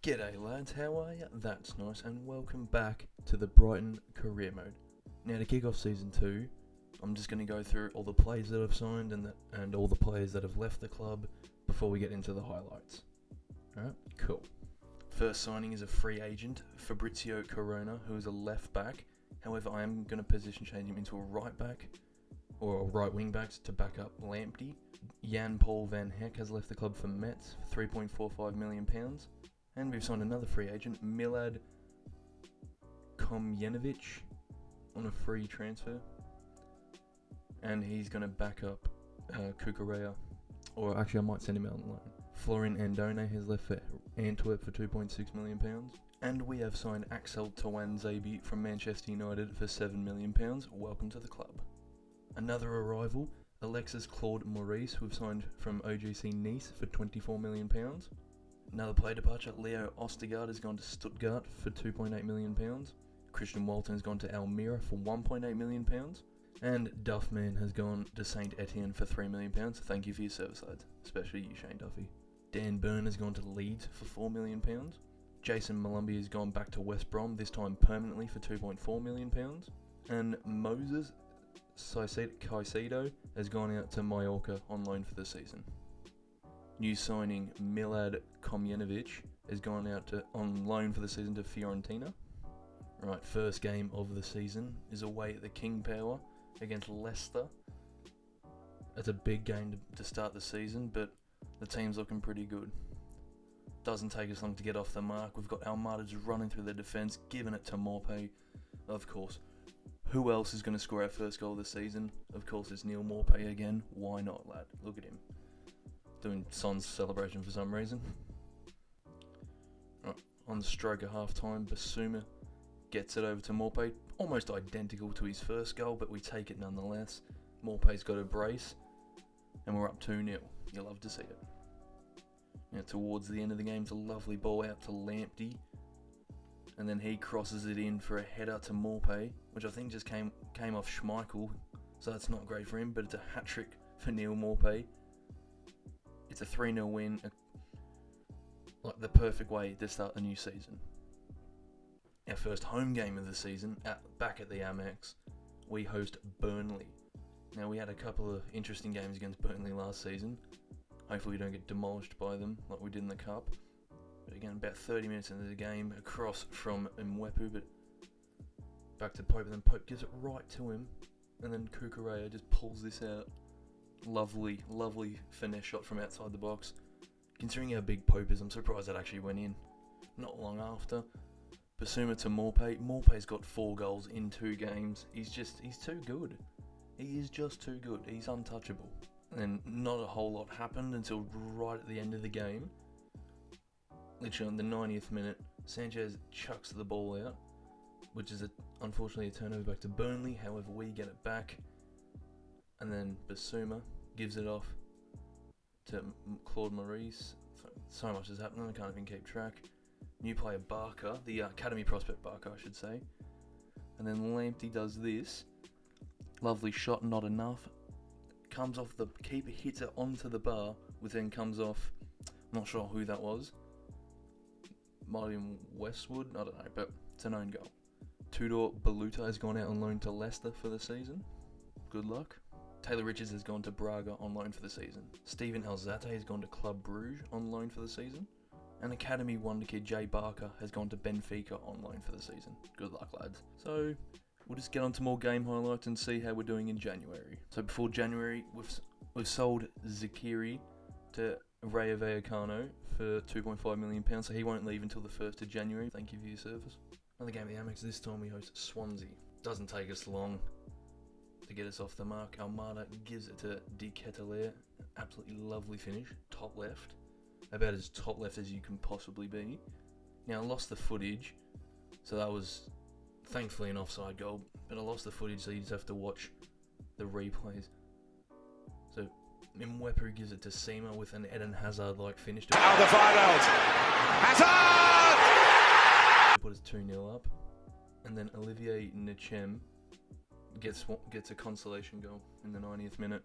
G'day lads, how are ya? That's nice, and welcome back to the Brighton career mode. Now to kick off season 2, I'm just going to go through all the players that I've signed and all the players that have left the club before we get into the highlights. Alright, cool. First signing is a free agent, Fabrizio Corona, who is a left back. However, I am going to position change him into a right back, or a right wing back to back up Lamptey. Jan Paul van Heck has left the club for Metz for £3.45 million. And we've signed another free agent, Milad Komjenovic, on a free transfer. And he's going to back up Cucurella. Or actually, I might send him out on loan. Florin Andone has left for Antwerp for £2.6 million. And we have signed Axel Tuanzebe from Manchester United for £7 million. Welcome to the club. Another arrival, Alexis Claude Maurice, who have signed from OGC Nice for £24 million. Another player departure, Leo Ostergaard has gone to Stuttgart for £2.8 million. Christian Walton has gone to Almira for £1.8 million. And Duffman has gone to St Etienne for £3 million. Thank you for your service, lads, especially you, Shane Duffy. Dan Byrne has gone to Leeds for £4 million. Jason Malumbi has gone back to West Brom, this time permanently for £2.4 million. And Moses Caicedo has gone out to Mallorca on loan for the season. New signing Milad Komjenovic has gone out on loan for the season to Fiorentina. Right, first game of the season is away at the King Power against Leicester. It's a big game to start the season, but the team's looking pretty good. Doesn't take us long to get off the mark. We've got Almada just running through the defence, giving it to Morpé. Of course, who else is going to score our first goal of the season? Of course, it's Neil Morpé again. Why not, lad? Look at him. Doing Son's celebration for some reason. Right, on the stroke of half time, Basuma gets it over to Morpé. Almost identical to his first goal, but we take it nonetheless. Morpé's got a brace, and we're up 2-0. You love to see it. Now towards the end of the game, it's a lovely ball out to Lamptey, and then he crosses it in for a header to Morpé, which I think just came off Schmeichel, so that's not great for him, but it's a hat-trick for Neil Morpé. It's a 3-0 win, like the perfect way to start a new season. Our first home game of the season, back at the Amex, we host Burnley. Now we had a couple of interesting games against Burnley last season. Hopefully we don't get demolished by them like we did in the Cup. But again, about 30 minutes into the game, across from Mwepu, but back to Pope, and then Pope gives it right to him, and then Cucurella just pulls this out. Lovely, lovely finesse shot from outside the box. Considering how big Pope is, I'm surprised that actually went in. Not long after, Basuma to Morpé. Morpé's got 4 goals in 2 games. He's too good. He is just too good. He's untouchable. And not a whole lot happened until right at the end of the game. Literally on the 90th minute, Sanchez chucks the ball out, which is unfortunately a turnover back to Burnley. However, we get it back. And then Basuma gives it off to Claude Maurice. So much has happened, I can't even keep track. New player Barker, the academy prospect Barker, I should say. And then Lamptey does this. Lovely shot, not enough. Comes off, the keeper hits it onto the bar, which then comes off. I'm not sure who that was. Might have been Westwood, I don't know, but it's an own goal. Tudor Baluta has gone out on loan to Leicester for the season. Good luck. Taylor Richards has gone to Braga on loan for the season. Steven Alzate has gone to Club Brugge on loan for the season. And Academy wonder kid Jay Barker has gone to Benfica on loan for the season. Good luck, lads. So we'll just get on to more game highlights and see how we're doing in January. So before January, we've sold Zakiri to Rayo Vallecano for £2.5 million, so he won't leave until the 1st of January. Thank you for your service. Another game at the Amex, this time we host Swansea. Doesn't take us long to get us off the mark. Almada gives it to De Ketelaere. Absolutely lovely finish. Top left. About as top left as you can possibly be. Now I lost the footage, so that was thankfully an offside goal, but I lost the footage, so you just have to watch the replays. So Mwepu gives it to Seema with an Eden Hazard-like finish. Alderweireld! Hazard! Put us 2-0 up. And then Olivier Nchem gets a consolation goal in the 90th minute.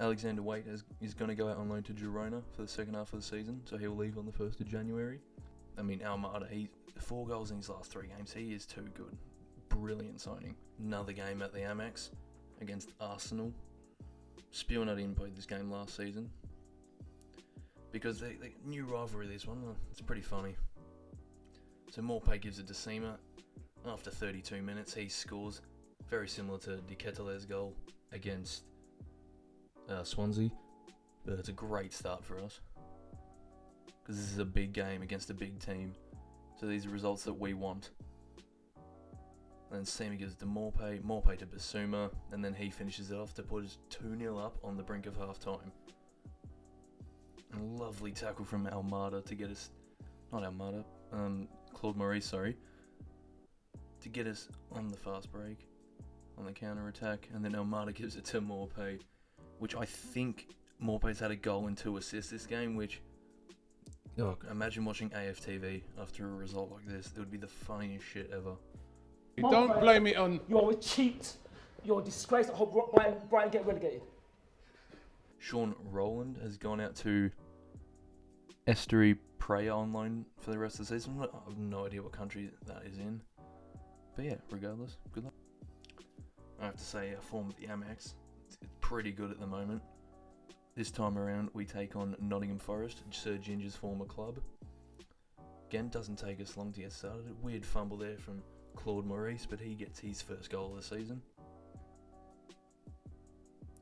Alexander Waite is going to go out on loan to Girona for the second half of the season, so he'll leave on the 1st of January. I mean, Almada, 4 goals in his last 3 games. He is too good. Brilliant signing. Another game at the Amex against Arsenal. Spewing didn't play this game last season. Because the new rivalry, this one, it's pretty funny. So Morpay gives it to Seema. After 32 minutes, he scores. Very similar to De Ketelaere's goal against Swansea. But it's a great start for us. Because this is a big game against a big team. So these are results that we want. And then Seema gives it to Morpay to Basuma, and then he finishes it off to put us 2-0 up on the brink of half-time. A lovely tackle from Almada to get us... Not Almada, Claude Maurice, sorry. To get us on the fast break, on the counter-attack, and then Almada gives it to Morpay, which I think Morpay's had a goal and 2 assists this game, which... Oh, imagine watching AFTV after a result like this. It would be the funniest shit ever. Don't blame it on... You're a cheat. You're a disgrace. I hope Brighton get relegated. Sean Rowland has gone out to Estuary Praia on loan for the rest of the season. I have no idea what country that is in. But yeah, regardless, good luck. I have to say, our form at the Amex, it's pretty good at the moment. This time around, we take on Nottingham Forest, Sir Ginger's former club. Again, doesn't take us long to get started. A weird fumble there from Claude Maurice, but he gets his first goal of the season.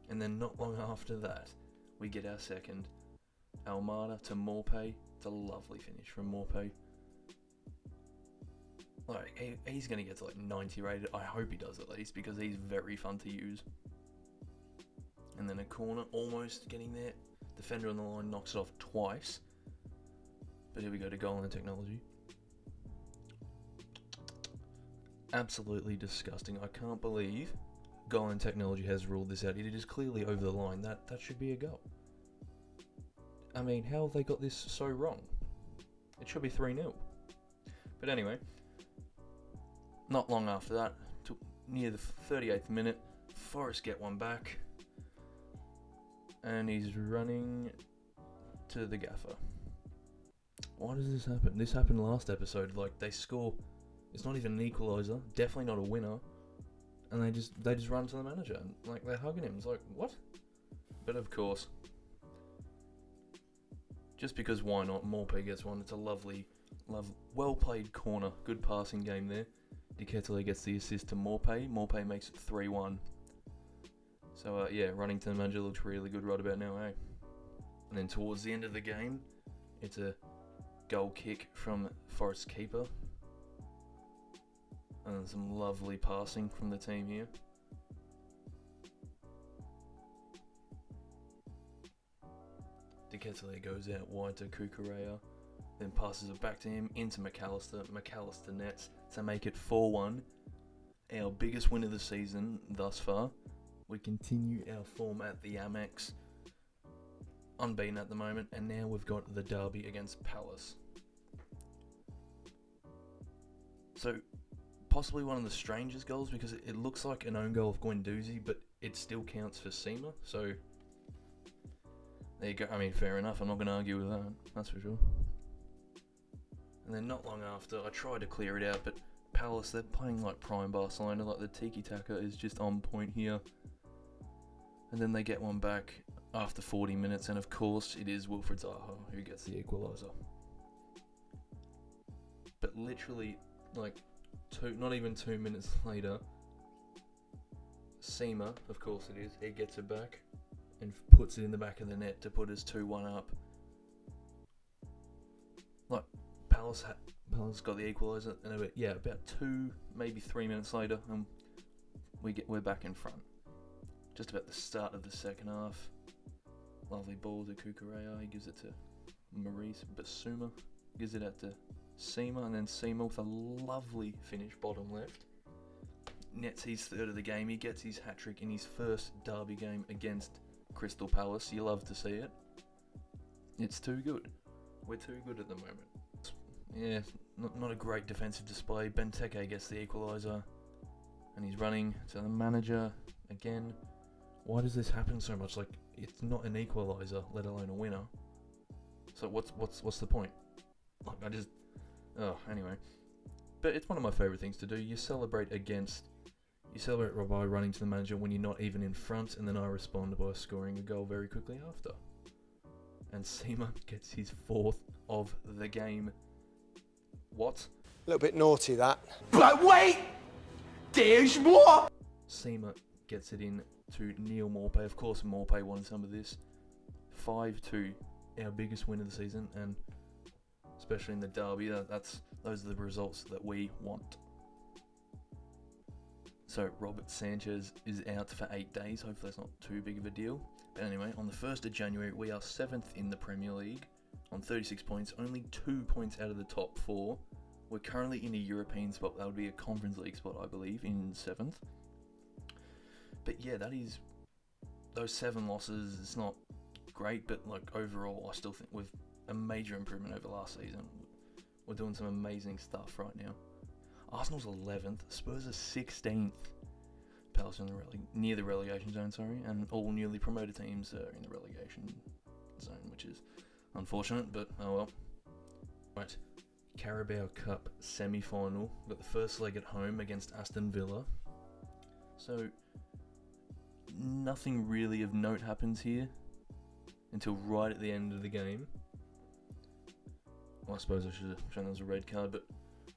And then not long after that, we get our second. Almada to Morpay. It's a lovely finish from Morpay. Like, he's going to get to like 90 rated. I hope he does at least, because he's very fun to use. And then a corner, almost getting there. Defender on the line knocks it off twice. But here we go to goal line technology. Absolutely disgusting. I can't believe goal line technology has ruled this out. It is clearly over the line. That should be a goal. I mean, how have they got this so wrong? It should be 3-0. But anyway, not long after that, near the 38th minute, Forest get one back. And he's running to the gaffer. Why does this happen? This happened last episode. Like, they score. It's not even an equaliser. Definitely not a winner. And they just run to the manager. And, like, they're hugging him. It's like, what? But of course, just because why not? Morpay gets one. It's a lovely, well played corner. Good passing game there. De Ketelaere gets the assist to Morpay. Morpay makes it 3-1. So yeah, running to the manager looks really good right about now, eh? And then towards the end of the game, it's a goal kick from Forest's keeper. And some lovely passing from the team here. De Ketelaere goes out wide to Cucurella, then passes it back to him into McAllister. McAllister nets to make it 4-1. Our biggest win of the season thus far. We continue our form at the Amex, unbeaten at the moment, and now we've got the derby against Palace. So, possibly one of the strangest goals, because it looks like an own goal of Guendouzi, but it still counts for Seema, so there you go. I mean, fair enough, I'm not going to argue with that, that's for sure. And then not long after, I tried to clear it out, but Palace, they're playing like prime Barcelona, like the tiki-taka is just on point here. And then they get one back after 40 minutes, and of course it is Wilfred Zaha who gets the equaliser. But literally, like, not even 2 minutes later, Seema, of course it is, he gets it back and puts it in the back of the net to put us 2-1 up. Like, Palace got the equaliser, and about 2, maybe 3 minutes later, and we're back in front. Just about the start of the second half. Lovely ball to Cucurella. He gives it to Maurice. Basuma gives it out to Seema, and then Seema with a lovely finish, bottom left. Nets his third of the game. He gets his hat-trick in his first derby game against Crystal Palace. You love to see it. It's too good. We're too good at the moment. Yeah, not a great defensive display. Benteke gets the equaliser, and he's running to the manager again. Why does this happen so much? Like, it's not an equaliser, let alone a winner. So what's the point? Like, Anyway. But it's one of my favourite things to do. You celebrate by running to the manager when you're not even in front, and then I respond by scoring a goal very quickly after. And Seema gets his 4th of the game. What? A little bit naughty, that. But wait! There's more! Seema gets it in to Neil Maupay. Of course, Maupay won some of this. 5-2, our biggest win of the season, and especially in the derby, those are the results that we want. So Robert Sanchez is out for 8 days. Hopefully that's not too big of a deal. But anyway, on the 1st of January, we are 7th in the Premier League on 36 points, only 2 points out of the top 4. We're currently in a European spot. That would be a Conference League spot, I believe, in 7th. But yeah, that is those 7 losses. It's not great, but like overall, I still think with a major improvement over last season, we're doing some amazing stuff right now. Arsenal's 11th, Spurs are 16th. Palace in near the relegation zone, and all newly promoted teams are in the relegation zone, which is unfortunate, but oh well. Right, Carabao Cup semi-final. Got the first leg at home against Aston Villa. So nothing really of note happens here until right at the end of the game. Well, I suppose I should have shown there was a red card, but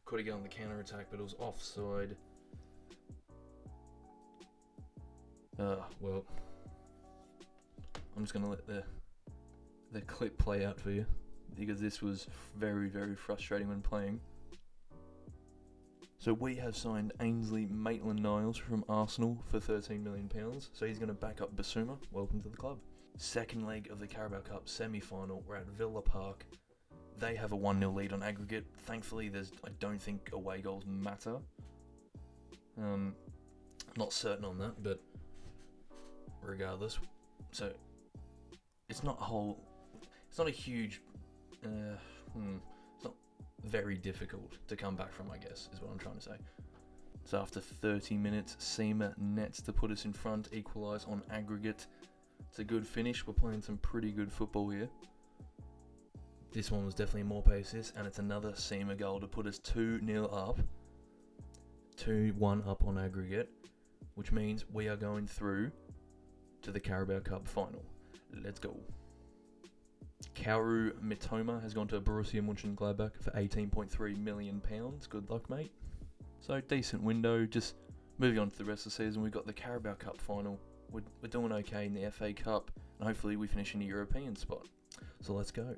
could have gone on the counter-attack, but it was offside. Well, I'm just going to let the clip play out for you, because this was very, very frustrating when playing. So we have signed Ainsley Maitland-Niles from Arsenal for £13 million, so he's going to back up Basuma. Welcome to the club. Second leg of the Carabao Cup semi-final, we're at Villa Park. They have a 1-0 lead on aggregate. Thankfully, I don't think away goals matter. I'm not certain on that, but regardless. So, it's not a huge, it's not very difficult to come back from, I guess, is what I'm trying to say. So after 30 minutes, Seema nets to put us in front, equalise on aggregate. It's a good finish. We're playing some pretty good football here. This one was definitely a Maupay assist, and it's another Seema goal to put us 2-0 up. 2-1 up on aggregate, which means we are going through to the Carabao Cup Final. Let's go. Kaoru Mitoma has gone to Borussia Mönchengladbach for £18.3 million. Good luck, mate. So, decent window. Just moving on to the rest of the season, we've got the Carabao Cup Final. We're doing okay in the FA Cup, and hopefully we finish in a European spot. So let's go.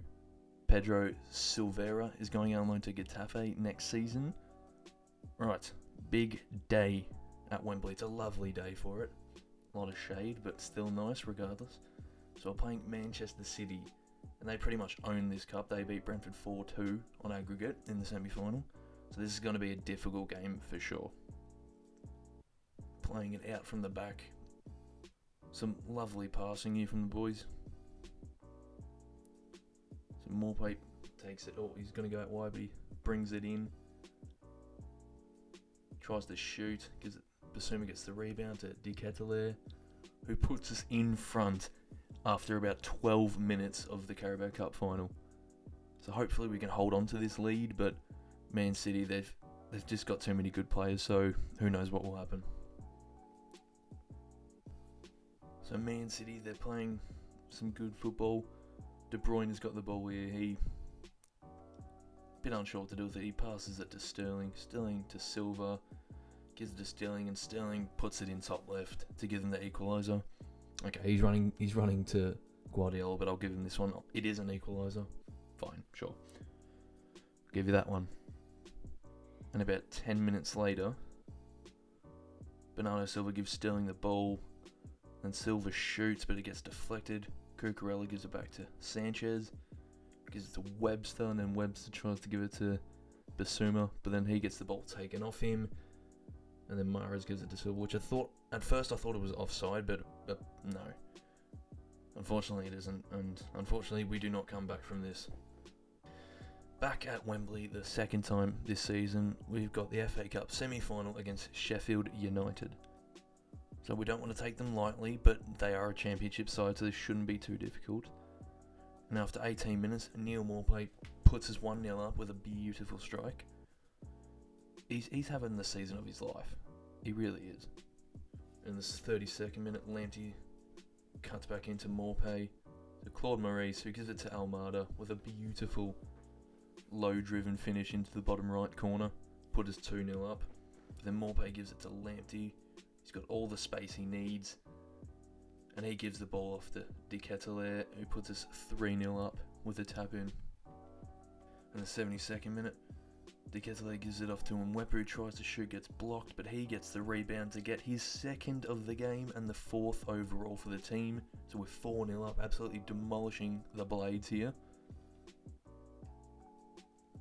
Pedro Silveira is going out on loan to Getafe next season. Right, big day at Wembley. It's a lovely day for it. A lot of shade, but still nice regardless. So we're playing Manchester City, and they pretty much own this cup. They beat Brentford 4-2 on aggregate in the semi-final. So this is going to be a difficult game for sure. Playing it out from the back. Some lovely passing here from the boys. So Maupay takes it. Oh, he's going to go out wide, but he brings it in. Tries to shoot. Basuma gets the rebound to De Ketelaere, who puts us in front after about 12 minutes of the Carabao Cup Final. So hopefully we can hold on to this lead, but Man City, they've just got too many good players, so who knows what will happen. So Man City, they're playing some good football. De Bruyne has got the ball here. He a bit unsure what to do with it. He passes it to Sterling. Sterling to Silva. Gives it to Sterling, and Sterling puts it in top left to give them the equaliser. Okay, he's running to Guardiola, but I'll give him this one. It is an equaliser. Fine, sure. Give you that one. And about 10 minutes later, Bernardo Silva gives Sterling the ball, and Silva shoots, but it gets deflected. Cucurella gives it back to Sanchez, gives it to Webster, and then Webster tries to give it to Basuma, but then he gets the ball taken off him, and then Mahrez gives it to Silva, which at first I thought it was offside, but no. Unfortunately it isn't, and unfortunately we do not come back from this. Back at Wembley the second time this season, we've got the FA Cup semi-final against Sheffield United. So we don't want to take them lightly, but they are a championship side, so this shouldn't be too difficult. And after 18 minutes, Neil Maupay puts us 1-0 up with a beautiful strike. He's having the season of his life. He really is. In this 32nd minute, Lamptey cuts back into Morpay to Claude Maurice, who gives it to Almada with a beautiful low-driven finish into the bottom right corner. Put us 2-0 up. Then Morpay gives it to Lamptey. He's got all the space he needs. And he gives the ball off to De Ketelaere, who puts us 3-0 up with a tap-in. In the 72nd minute, De Ketelaere gives it off to Mwepu, who tries to shoot, gets blocked, but he gets the rebound to get his 2nd of the game and the 4th overall for the team. So we're 4-0 up, absolutely demolishing the Blades here.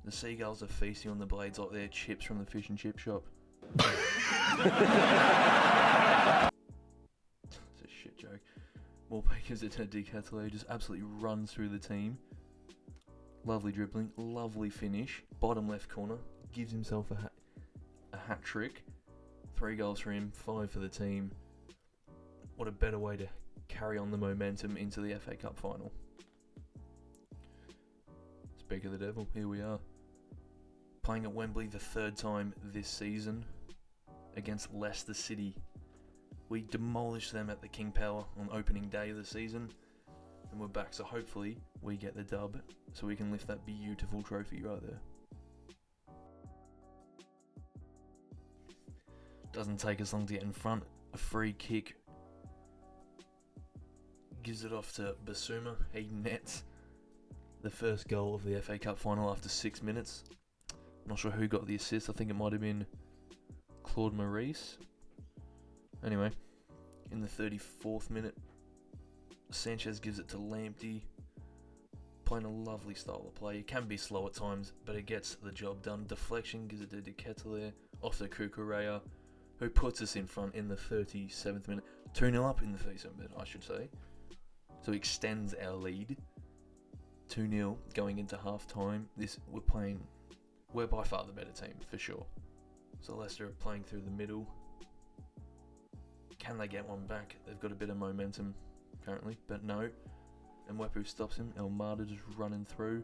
The Seagulls are feasting on the Blades like they're chips from the fish and chip shop. It's a shit joke. Morpay gives it to De Ketelaere, just absolutely runs through the team. Lovely dribbling, lovely finish. Bottom left corner, gives himself a hat trick. 3 goals for him, 5 for the team. What a better way to carry on the momentum into the FA Cup final. Speak of the devil, here we are. Playing at Wembley the 3rd time this season against Leicester City. We demolished them at the King Power on opening day of the season. And we're back, so hopefully we get the dub so we can lift that beautiful trophy right there. Doesn't take us long to get in front. A free kick. Gives it off to Basuma. He nets the first goal of the FA Cup final after 6 minutes. Not sure who got the assist. I think it might have been Claude Maurice. Anyway, in the 34th minute, Sanchez gives it to Lamptey. Playing a lovely style of play. It can be slow at times, but it gets the job done. Deflection gives it to De Ketelaere off to Cucurella, who puts us in front in the 37th minute. 2-0 up in the 37th minute, I should say. So extends our lead. 2-0 going into half time. We're by far the better team, for sure. So Leicester are playing through the middle. Can they get one back? They've got a bit of momentum currently, but no. And Mwepu stops him. Almada just running through.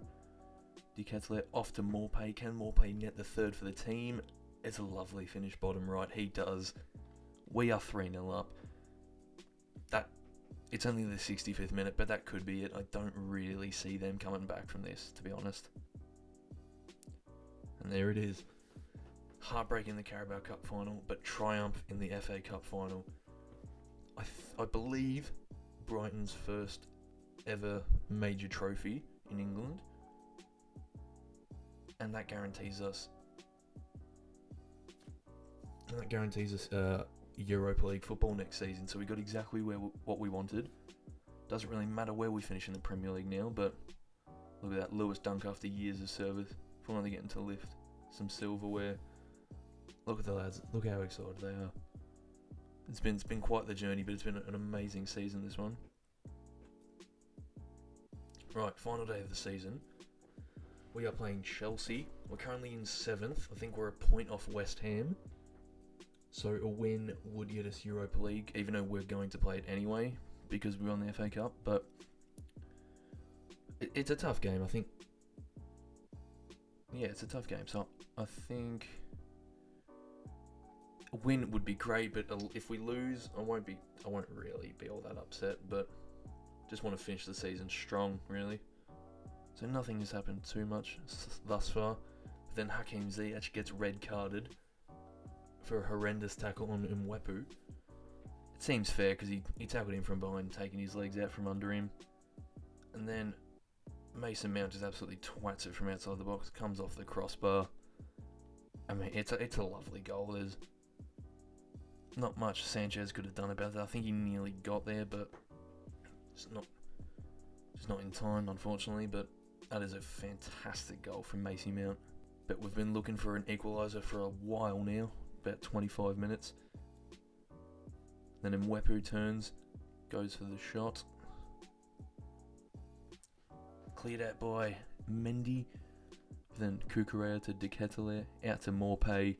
De Ketelaere off to Morpay. Can Morpay net the 3rd for the team? It's a lovely finish bottom right. He does. We are 3-0 up. It's only the 65th minute, but that could be it. I don't really see them coming back from this, to be honest. And there it is. Heartbreak in the Carabao Cup final, but triumph in the FA Cup final. I believe Brighton's first ever major trophy in England. And that guarantees us Europa League football next season. So we got exactly what we wanted. Doesn't really matter where we finish in the Premier League now, but look at that Lewis Dunk after years of service, finally getting to lift some silverware. Look at the lads. Look how excited they are. It's been quite the journey, but it's been an amazing season, this one. Right, final day of the season. We are playing Chelsea. We're currently in 7th. I think we're a point off West Ham. So a win would get us Europa League, even though we're going to play it anyway, because we won the FA Cup. But it's a tough game, I think. Yeah, it's a tough game. So I think a win would be great, but if we lose, I won't really be all that upset. But just want to finish the season strong, really. So nothing has happened too much thus far. But then Hakim Ziyech gets red carded for a horrendous tackle on Mwepu. It seems fair because he tackled him from behind, taking his legs out from under him. And then Mason Mount just absolutely twats it from outside the box, comes off the crossbar. I mean, it's a lovely goal. There's not much Sanchez could have done about that. I think he nearly got there, but just not in time, unfortunately. But that is a fantastic goal from Mason Mount. But we've been looking for an equaliser for a while now, about 25 minutes. Then Mwepu turns, goes for the shot. Cleared out by Mendy. Then Cucurella to De Ketelaere, out to Morpay.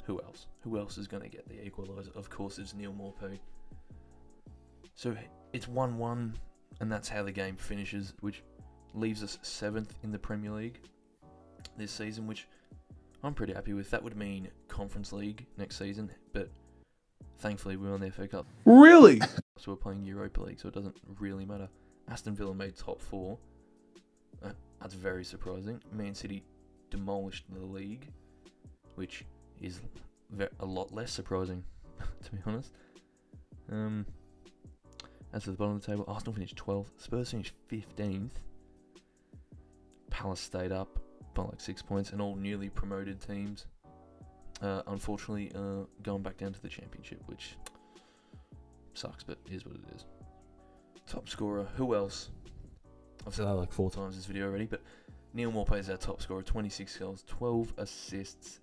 Who else? Who else is going to get the equaliser? Of course, it's Neil Morpay. So it's 1-1, and that's how the game finishes, which leaves us 7th in the Premier League this season, which I'm pretty happy with. That would mean Conference League next season, but thankfully we won the FA Cup. Really? So we're playing Europa League, so it doesn't really matter. Aston Villa made top 4. That's very surprising. Man City demolished the league, which is a lot less surprising, to be honest. As for the bottom of the table, Arsenal finished 12th, Spurs finished 15th, Palace stayed up by like 6 points, and all newly promoted teams, unfortunately, going back down to the Championship, which sucks, but is what it is. Top scorer, who else? I've said that like 4 times this video already, but Neil Maupay is our top scorer, 26 goals, 12 assists,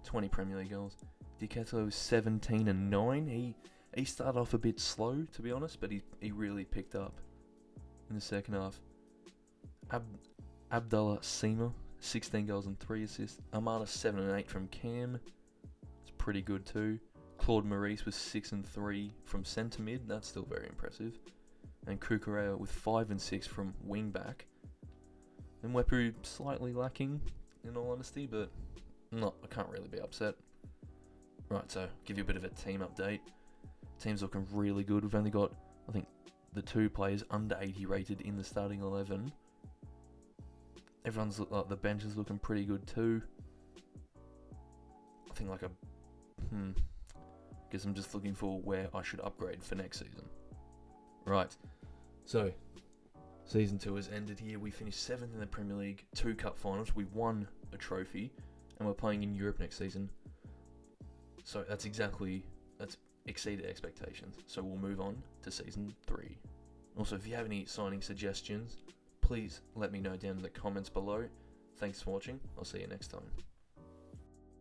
20 Premier League goals. Di Canio 17 and 9. He started off a bit slow, to be honest, but he really picked up in the second half. Abdallah Sima, 16 goals and 3 assists. Amada 7 and 8 from Cam. It's pretty good too. Claude Maurice was 6 and 3 from centre mid. That's still very impressive. And Kukurea with 5 and 6 from wing back. And Wepu slightly lacking, in all honesty, but I can't really be upset. Right, so give you a bit of a team update. Team's looking really good. We've only got, I think, the 2 players under 80 rated in the starting 11. Everyone's the bench is looking pretty good too. I think guess I'm just looking for where I should upgrade for next season. Right, so season 2 has ended here. We finished 7th in the Premier League, 2 cup finals. We won a trophy, and we're playing in Europe next season. So that's exceeded expectations. So we'll move on to season 3. Also, if you have any signing suggestions, please let me know down in the comments below. Thanks for watching. I'll see you next time.